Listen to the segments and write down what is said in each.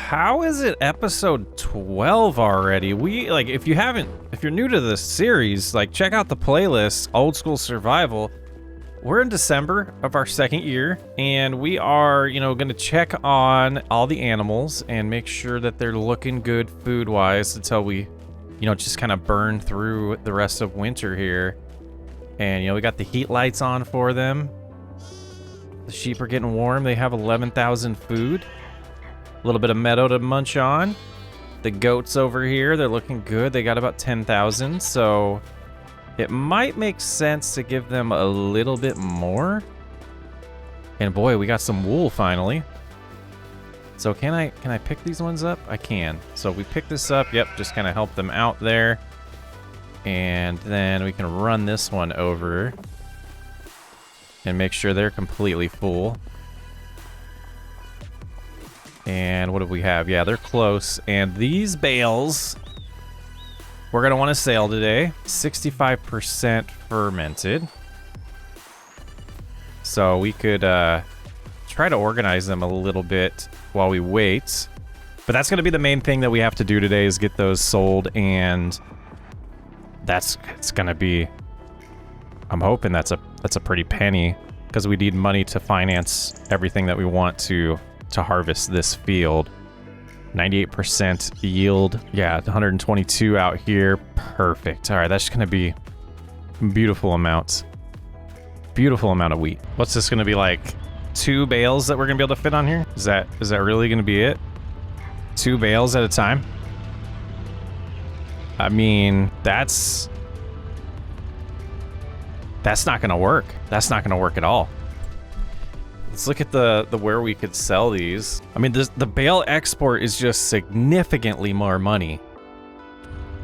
How is it episode 12 already? If you're new to this series, like, check out the playlist, Old School Survival. We're in December of our second year, and we are, going to check on all the animals and make sure that they're looking good food-wise until we, just kind of burn through the rest of winter here. And, we got the heat lights on for them. The sheep are getting warm. They have 11,000 food. A little bit of meadow to munch on. The goats over here, they're looking good. They got about 10,000, so it might make sense to give them a little bit more. And boy, we got some wool finally. So can I pick these ones up? I can. So we pick this up. Yep, just kind of help them out there. And then we can run this one over and make sure they're completely full. And what do we have? Yeah, they're close. And these bales, we're going to want to sell today. 65% fermented. So we could try to organize them a little bit while we wait. But that's going to be the main thing that we have to do today is get those sold. And it's going to be... I'm hoping that's a pretty penny, because we need money to finance everything that we want to harvest this field. 98% yield. Yeah, 122 out here. Perfect. All right, that's going to be beautiful amounts. Beautiful amount of wheat. What's this going to be, like 2 bales that we're going to be able to fit on here? Is that really going to be it? 2 bales at a time? I mean, that's not going to work. That's not going to work at all. Let's look at the where we could sell these. I mean, the bale export is just significantly more money.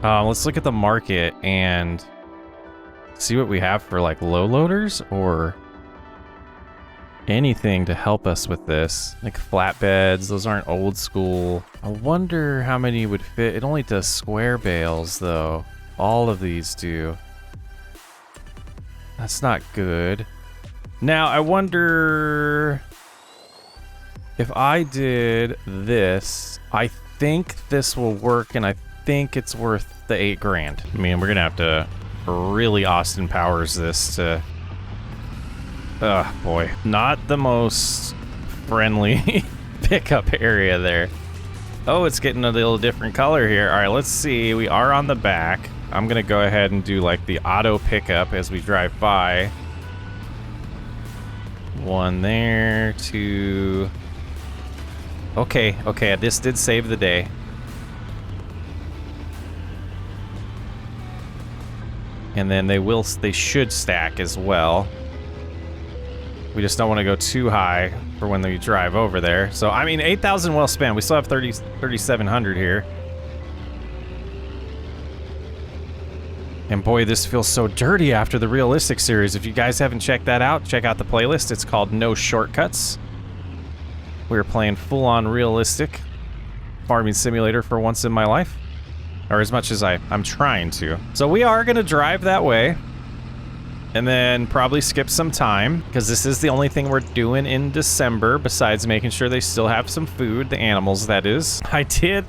Let's look at the market and see what we have for like low loaders or anything to help us with this. Like flatbeds, those aren't old school. I wonder how many would fit. It only does square bales though. All of these do. That's not good. Now, I wonder if I did this, I think this will work, and I think it's worth the 8 grand. I mean, we're gonna have to really Austin Powers this to... boy. Not the most friendly pickup area there. Oh, it's getting a little different color here. All right, let's see. We are on the back. I'm gonna go ahead and do like the auto pickup as we drive by. 1 there, 2. Okay, this did save the day. And then they should stack as well. We just don't want to go too high for when we drive over there. So, I mean, 8,000 well spent. We still have 3,700 here. And boy, this feels so dirty after the realistic series. If you guys haven't checked that out, check out the playlist. It's called No Shortcuts. We're playing full-on realistic farming simulator for once in my life. Or as much as I'm trying to. So we are going to drive that way. And then probably skip some time, because this is the only thing we're doing in December, besides making sure they still have some food, the animals, that is. I did,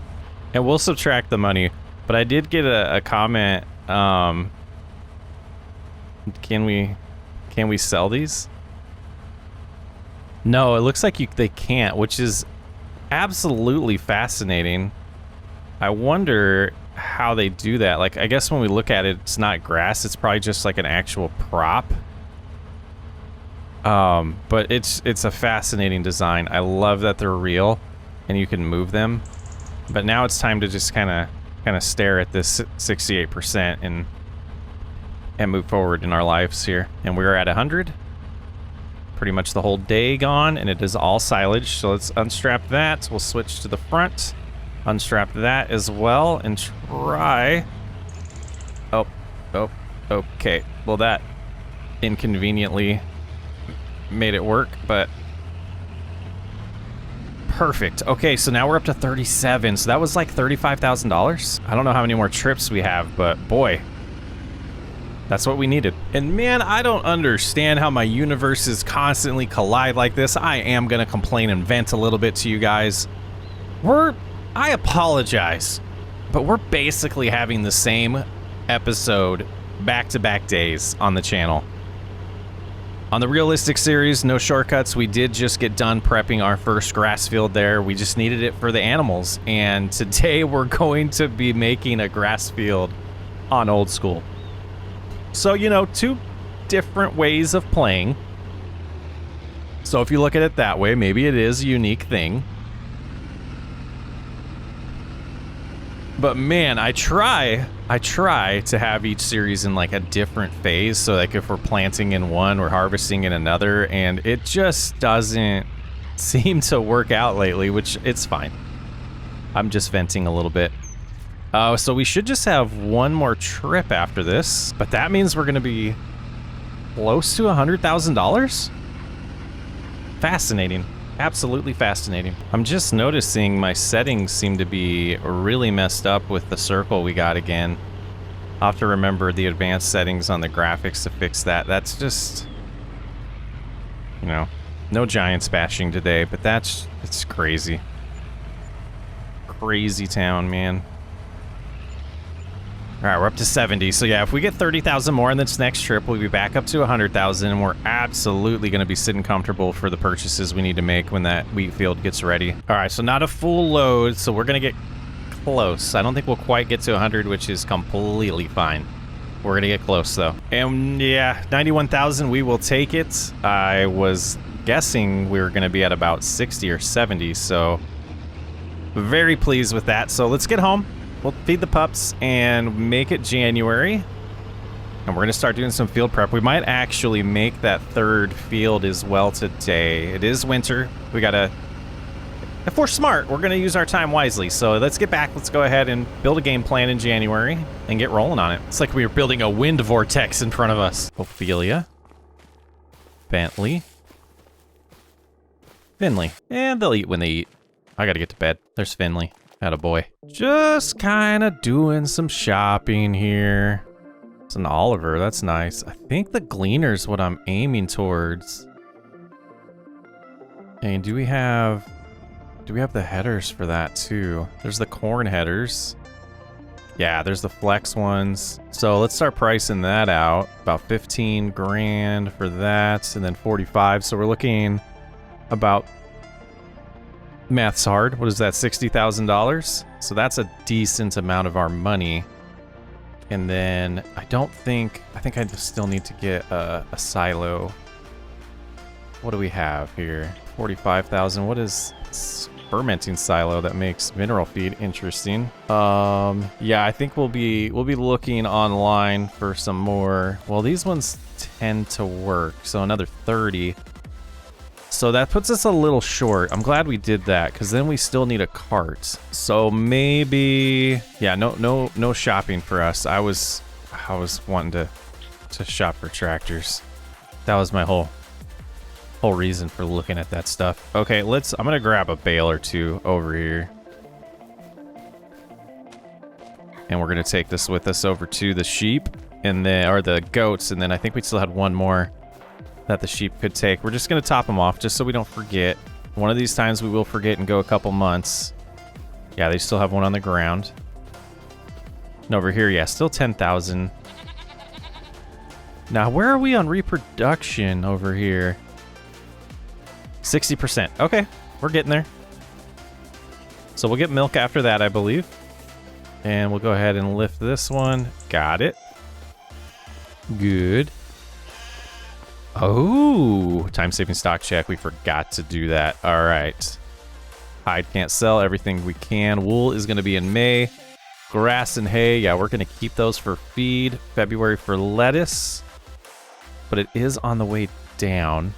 and we'll subtract the money, but I did get a comment... Can we sell these? No, it looks like they can't, which is absolutely fascinating. I wonder how they do that. Like, I guess when we look at it, it's not grass, it's probably just like an actual prop. But it's a fascinating design. I love that they're real and you can move them. But now it's time to just kind of stare at this 68% and move forward in our lives here. And we're at 100. Pretty much the whole day gone, and it is all silage. So let's unstrap that. We'll switch to the front. Unstrap that as well and try... Oh, okay. Well, that inconveniently made it work, but... Perfect. Okay, so now we're up to 37. So that was like $35,000. I don't know how many more trips we have, but boy, that's what we needed. And man, I don't understand how my universes constantly collide like this. I am gonna complain and vent a little bit to you guys. I apologize, but we're basically having the same episode back-to-back days on the channel. On the realistic series, no shortcuts. We did just get done prepping our first grass field there. We just needed it for the animals. And today we're going to be making a grass field on old school. So, you know, two different ways of playing. So if you look at it that way, maybe it is a unique thing. But man, I try to have each series in like a different phase. So like if we're planting in one, we're harvesting in another, and it just doesn't seem to work out lately, which it's fine. I'm just venting a little bit. So we should just have one more trip after this, but that means we're gonna be close to $100,000? Fascinating. Absolutely fascinating. I'm just noticing my settings seem to be really messed up with the circle we got again. I'll have to remember the advanced settings on the graphics to fix that. That's just, you know, no giants bashing today, but it's crazy. Crazy town, man. All right, we're up to 70. So yeah, if we get 30,000 more in this next trip, we'll be back up to 100,000, and we're absolutely going to be sitting comfortable for the purchases we need to make when that wheat field gets ready. All right, so not a full load, so we're going to get close. I don't think we'll quite get to 100, which is completely fine. We're going to get close though. And yeah, 91,000, we will take it. I was guessing we were going to be at about 60 or 70, so very pleased with that. So let's get home. We'll feed the pups and make it January. And we're going to start doing some field prep. We might actually make that third field as well today. It is winter. We got to... If we're smart, we're going to use our time wisely. So let's get back. Let's go ahead and build a game plan in January and get rolling on it. It's like we were building a wind vortex in front of us. Ophelia. Bentley. Finley. And they'll eat when they eat. I got to get to bed. There's Finley. Attaboy. Just kind of doing some shopping here. It's an Oliver, that's nice. I think the Gleaner's what I'm aiming towards. And do we have the headers for that too? There's the corn headers. Yeah, there's the flex ones. So let's start pricing that out. About 15 grand for that, and then 45. So we're looking about... Math's hard. What is that, $60,000? So that's a decent amount of our money. And then I think I just still need to get a silo. What do we have here? 45,000. What is fermenting silo that makes mineral feed? Interesting. Yeah, I think we'll be looking online for some more. Well, these ones tend to work. So another 30. So that puts us a little short. I'm glad we did that, because then we still need a cart. So maybe, yeah, no shopping for us. I was wanting to shop for tractors. That was my whole reason for looking at that stuff. Okay, I'm gonna grab a bale or two over here. And we're gonna take this with us over to the sheep and then, or the goats, and then I think we still had one more that the sheep could take. We're just going to top them off just so we don't forget. One of these times we will forget and go a couple months. Yeah, they still have one on the ground. And over here, yeah, still 10,000. Now, where are we on reproduction over here? 60%. Okay, we're getting there. So we'll get milk after that, I believe. And we'll go ahead and lift this one. Got it. Good. Oh, time-saving stock check. We forgot to do that. All right. Hide can't sell. Everything we can. Wool is going to be in May. Grass and hay. Yeah, we're going to keep those for feed. February for lettuce. But it is on the way down.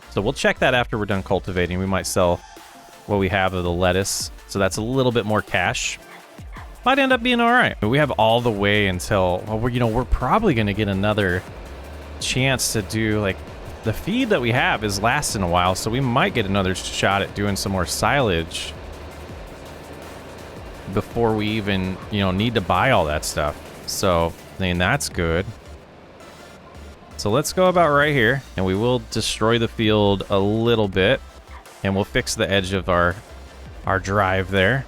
So we'll check that after we're done cultivating. We might sell what we have of the lettuce. So that's a little bit more cash. Might end up being all right. But we have all the way until, well, we're probably going to get another chance to do, like, the feed that we have is lasting a while, so we might get another shot at doing some more silage before we even, need to buy all that stuff. So, I mean, that's good. So let's go about right here, and we will destroy the field a little bit, and we'll fix the edge of our our drive there.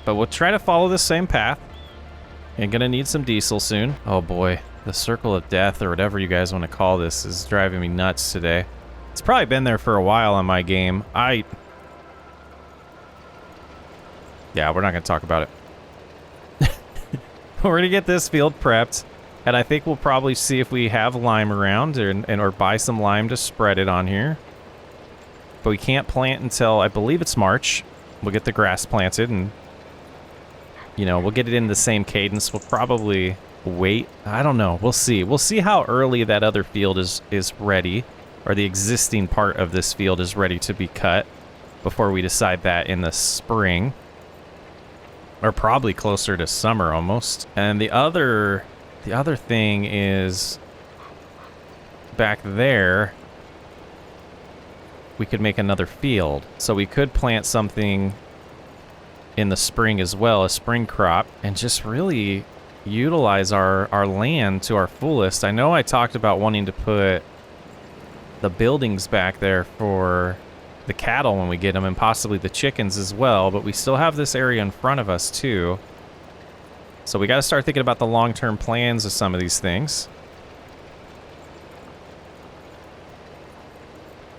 But we'll try to follow the same path. And gonna need some diesel soon. Oh boy, the circle of death, or whatever you guys want to call this, is driving me nuts today. It's probably been there for a while on my game. Yeah, we're not gonna talk about it. We're gonna get this field prepped, and I think we'll probably see if we have lime around, or buy some lime to spread it on here. But we can't plant until, I believe it's March. We'll get the grass planted, and you know, we'll get it in the same cadence. We'll probably wait. I don't know. We'll see. We'll see how early that other field is ready, or the existing part of this field is ready to be cut, before we decide that in the spring. Or probably closer to summer almost. And the other thing is back there, we could make another field. So we could plant something in the spring as well, a spring crop, and just really utilize our land to our fullest. I know I talked about wanting to put the buildings back there for the cattle when we get them, and possibly the chickens as well, but we still have this area in front of us too. So we got to start thinking about the long-term plans of some of these things.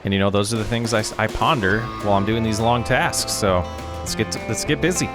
And you know, those are the things I ponder while I'm doing these long tasks. So let's get busy.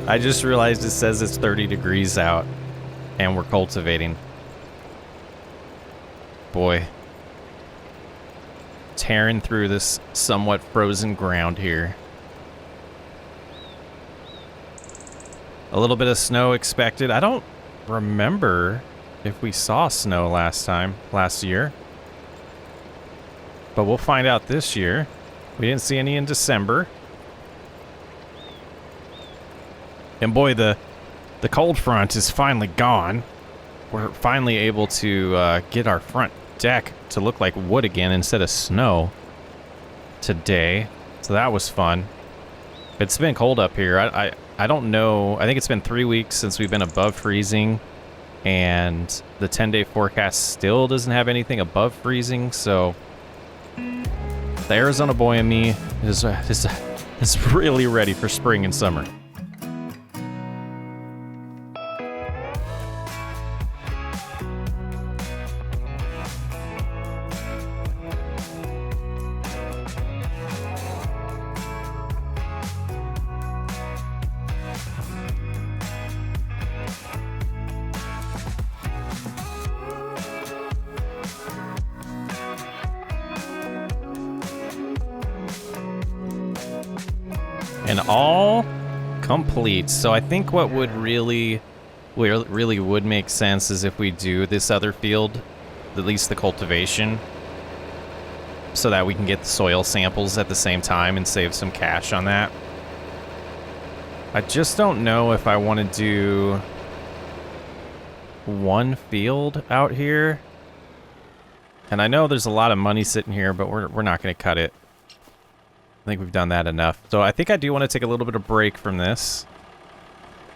I just realized it says it's 30 degrees out and we're cultivating. Boy. Tearing through this somewhat frozen ground here. A little bit of snow expected. I don't remember if we saw snow last year. But we'll find out this year. We didn't see any in December. And boy, the cold front is finally gone. We're finally able to get our front deck to look like wood again instead of snow today. So that was fun. It's been cold up here. I don't know. I think it's been 3 weeks since we've been above freezing. And the 10-day forecast still doesn't have anything above freezing. So the Arizona boy in me is really ready for spring and summer. And all complete. So I think what would really would make sense is if we do this other field, at least the cultivation, so that we can get the soil samples at the same time and save some cash on that. I just don't know if I want to do one field out here. And I know there's a lot of money sitting here, but we're not going to cut it. I think we've done that enough. So I think I do want to take a little bit of break from this.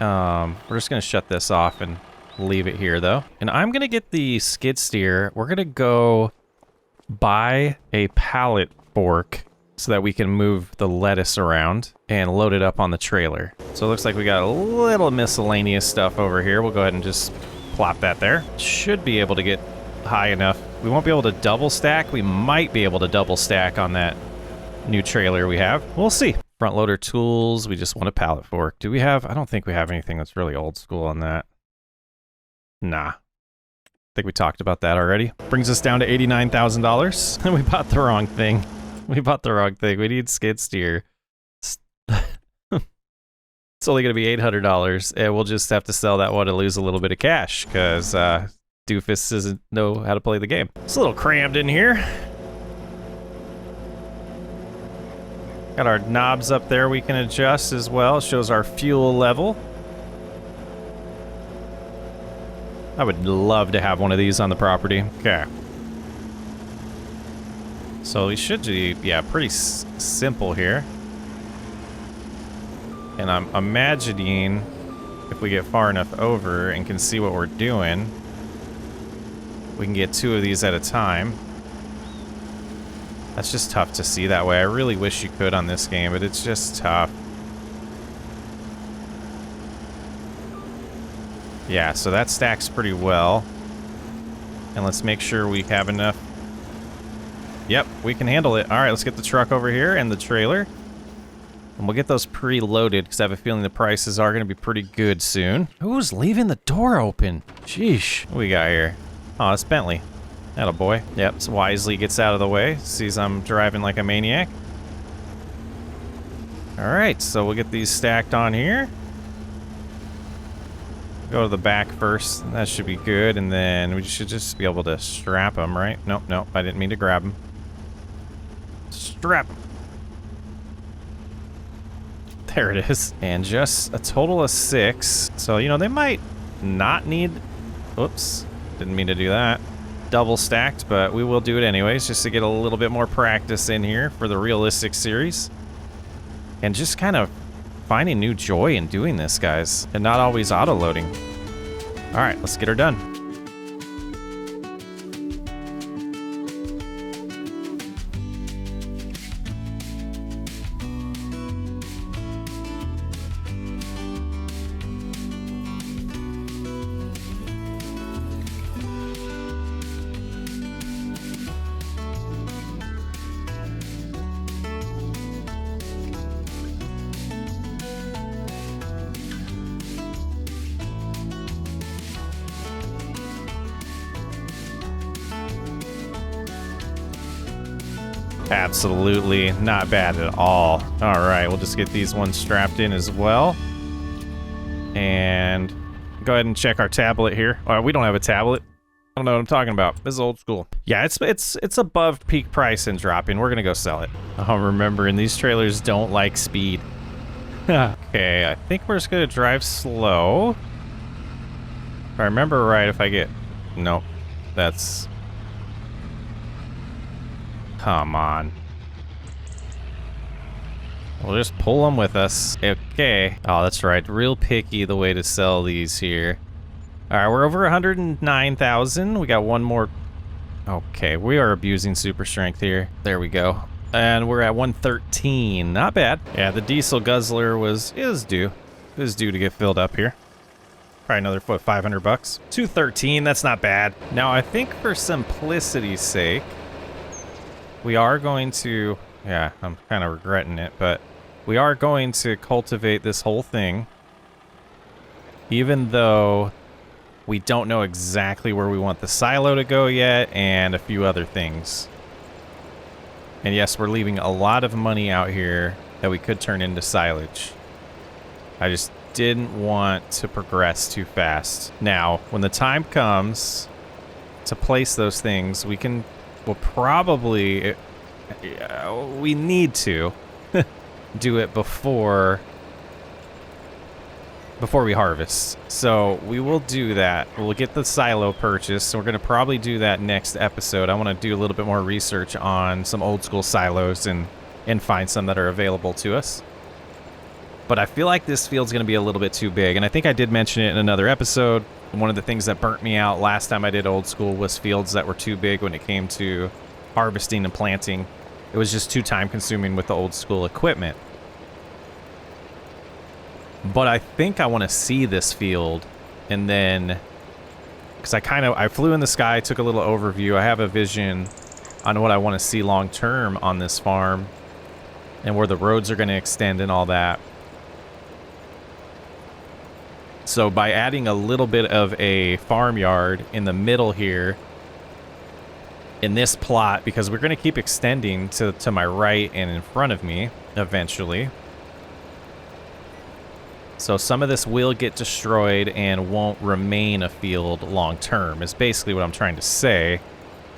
We're just going to shut this off and leave it here, though. And I'm going to get the skid steer. We're going to go buy a pallet fork so that we can move the lettuce around and load it up on the trailer. So it looks like we got a little miscellaneous stuff over here. We'll go ahead and just plop that there. Should be able to get high enough. We won't be able to double stack. We might be able to double stack on that new trailer we have. We'll see. Front loader tools, we just want a pallet fork. Do we have, I don't think we have anything that's really old school on that. Nah. I think we talked about that already. Brings us down to $89,000. And we bought the wrong thing. We bought the wrong thing. We need skid steer. It's only going to be $800, and we'll just have to sell that one to lose a little bit of cash, because Doofus doesn't know how to play the game. It's a little crammed in here. Got our knobs up there we can adjust as well. It shows our fuel level. I would love to have one of these on the property. Okay. So we should be, yeah, pretty simple here. And I'm imagining if we get far enough over and can see what we're doing, we can get 2 of these at a time. That's just tough to see that way. I really wish you could on this game, but it's just tough. Yeah, so that stacks pretty well. And let's make sure we have enough. Yep, we can handle it. All right, let's get the truck over here and the trailer. And we'll get those preloaded, because I have a feeling the prices are going to be pretty good soon. Who's leaving the door open? Sheesh. What we got here? Oh, it's Bentley. Attaboy. Yep, so wisely gets out of the way. Sees I'm driving like a maniac. All right, so we'll get these stacked on here. Go to the back first. That should be good. And then we should just be able to strap them, right? Nope, nope. I didn't mean to grab them. Strap them. There it is. And just a total of 6. So, you know, they might not need... Oops. Didn't mean to do that. Double stacked, but we will do it anyways, just to get a little bit more practice in here for the realistic series. And just kind of finding new joy in doing this, guys. And not always auto-loading. All right, let's get her done. Absolutely not bad at all. All right, we'll just get these ones strapped in as well. And go ahead and check our tablet here. We don't have a tablet. I don't know what I'm talking about. This is old school. Yeah, it's above peak price and dropping. We're gonna go sell it. Oh, remembering these trailers don't like speed. Okay, I think we're just gonna drive slow. If I remember right, if I get... Nope. That's... Come on. We'll just pull them with us. Okay. Oh, that's right. Real picky the way to sell these here. All right, we're over 109,000. We got one more. Okay, we are abusing super strength here. There we go. And we're at 113. Not bad. Yeah, the diesel guzzler is due. It is due to get filled up here. Probably another foot, 500 bucks. 213. That's not bad. Now, I think for simplicity's sake, we are going to, yeah, I'm kind of regretting it, but we are going to cultivate this whole thing, even though we don't know exactly where we want the silo to go yet, and a few other things. And yes, we're leaving a lot of money out here that we could turn into silage. I just didn't want to progress too fast. Now, when the time comes to place those things, we'll probably, we need to do it before we harvest. So we will do that. We'll get the silo purchased. So we're going to probably do that next episode. I want to do a little bit more research on some old school silos and find some that are available to us. But I feel like this field's going to be a little bit too big. And I think I did mention it in another episode. One of the things that burnt me out last time I did old school was fields that were too big when it came to harvesting and planting. It was just too time consuming with the old school equipment. But I think I want to see this field, and then, because I flew in the sky, took a little overview. I have a vision on what I want to see long term on this farm. and where the roads are going to extend and all that. So by adding a little bit of a farmyard in the middle here, in this plot, because we're going to keep extending to my right and in front of me eventually. So some of this will get destroyed and won't remain a field long term, is basically what I'm trying to say.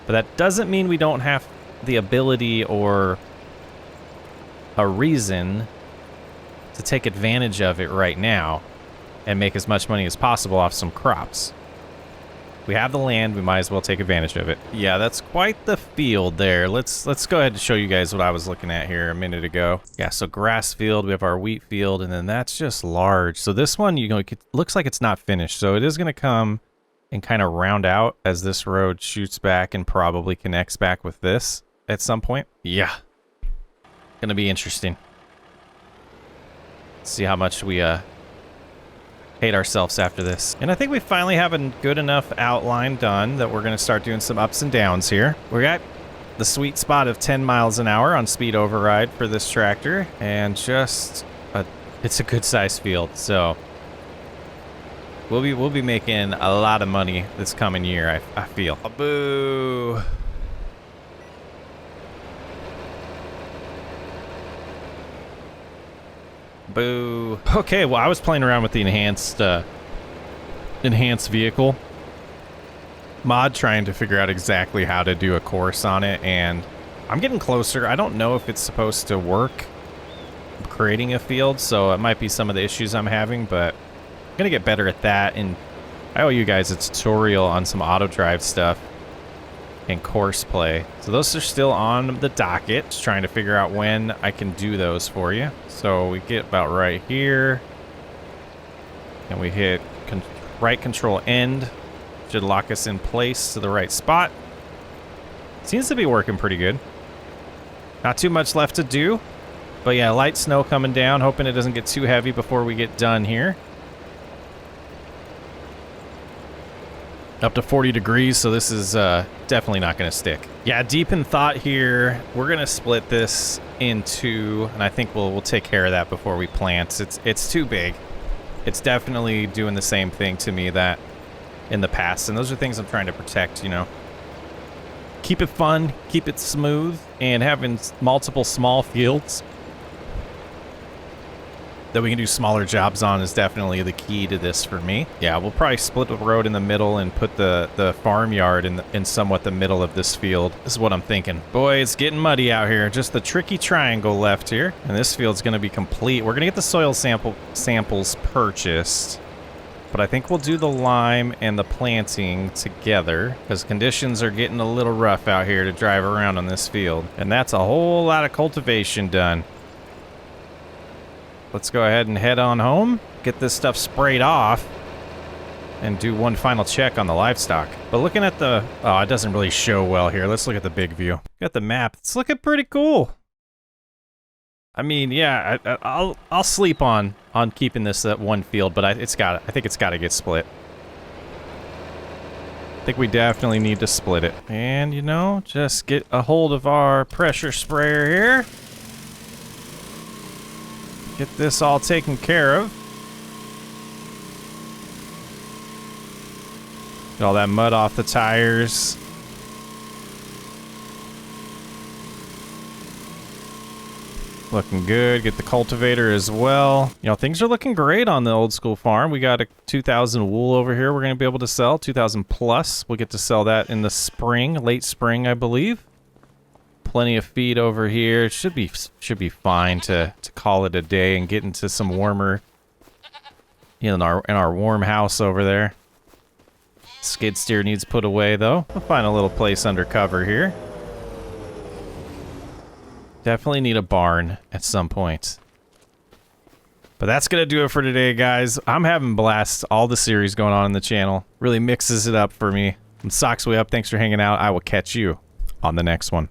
But that doesn't mean we don't have the ability or a reason to take advantage of it right now and make as much money as possible off some crops. We have the land, we might as well take advantage of it. Yeah, that's quite the field there. Let's go ahead and show you guys what I was looking at here a minute ago. Yeah, so grass field, we have our wheat field, and then that's just large. So this one, you know, it looks like it's not finished. So it is going to come and kind of round out as this road shoots back and probably connects back with this at some point. Yeah, gonna be interesting. See how much we hate ourselves after this. And I think we finally have a good enough outline done that we're going to start doing some ups and downs here. We got the sweet spot of 10 miles an hour on speed override for this tractor, and just it's a good size field. So we'll be making a lot of money this coming year, I feel. Boo. Boo. Okay, well, I was playing around with the enhanced vehicle mod, trying to figure out exactly how to do a course on it, and I'm getting closer. I don't know if it's supposed to work creating a field, so it might be some of the issues I'm having, but I'm gonna get better at that, and I owe you guys a tutorial on some AutoDrive stuff and course play. So those are still on the docket, just trying to figure out when I can do those for you. So we get about right here, and we hit right control end. Should lock us in place to the right spot. Seems to be working pretty good. Not too much left to do, but yeah, light snow coming down, hoping it doesn't get too heavy before we get done here. Up to 40 degrees, so this is definitely not going to stick. Yeah, deep in thought here. We're going to split this in two, and I think we'll take care of that before we plant. It's too big. It's definitely doing the same thing to me that in the past, and those are things I'm trying to protect, you know. Keep it fun, keep it smooth, and having multiple small fields that we can do smaller jobs on is definitely the key to this for me. Yeah, we'll probably split the road in the middle and put the farmyard in somewhat the middle of this field. This is what I'm thinking. Boy, it's getting muddy out here. Just the tricky triangle left here. And this field's gonna be complete. We're gonna get the soil samples purchased. But I think we'll do the lime and the planting together, because conditions are getting a little rough out here to drive around on this field. And that's a whole lot of cultivation done. Let's go ahead and head on home, get this stuff sprayed off, and do one final check on the livestock. But looking at the... oh, it doesn't really show well here. Let's look at the big view. Got the map. It's looking pretty cool. I mean, yeah, I'll sleep on keeping this at one field, but I think it's got to get split. I think we definitely need to split it. And, you know, just get a hold of our pressure sprayer here. Get this all taken care of. Get all that mud off the tires. Looking good. Get the cultivator as well. You know, things are looking great on the old school farm. We got a 2,000 wool over here we're going to be able to sell. 2,000 plus. We'll get to sell that in the spring, late spring, I believe. Plenty of feed over here. It should be fine to call it a day and get into some warmer, you know, in our warm house over there. Skid steer needs put away though. We'll find a little place under cover here. Definitely need a barn at some point. But that's gonna do it for today, guys. I'm having blasts. All the series going on in the channel really mixes it up for me. I'm SocksWayUp. Thanks for hanging out. I will catch you on the next one.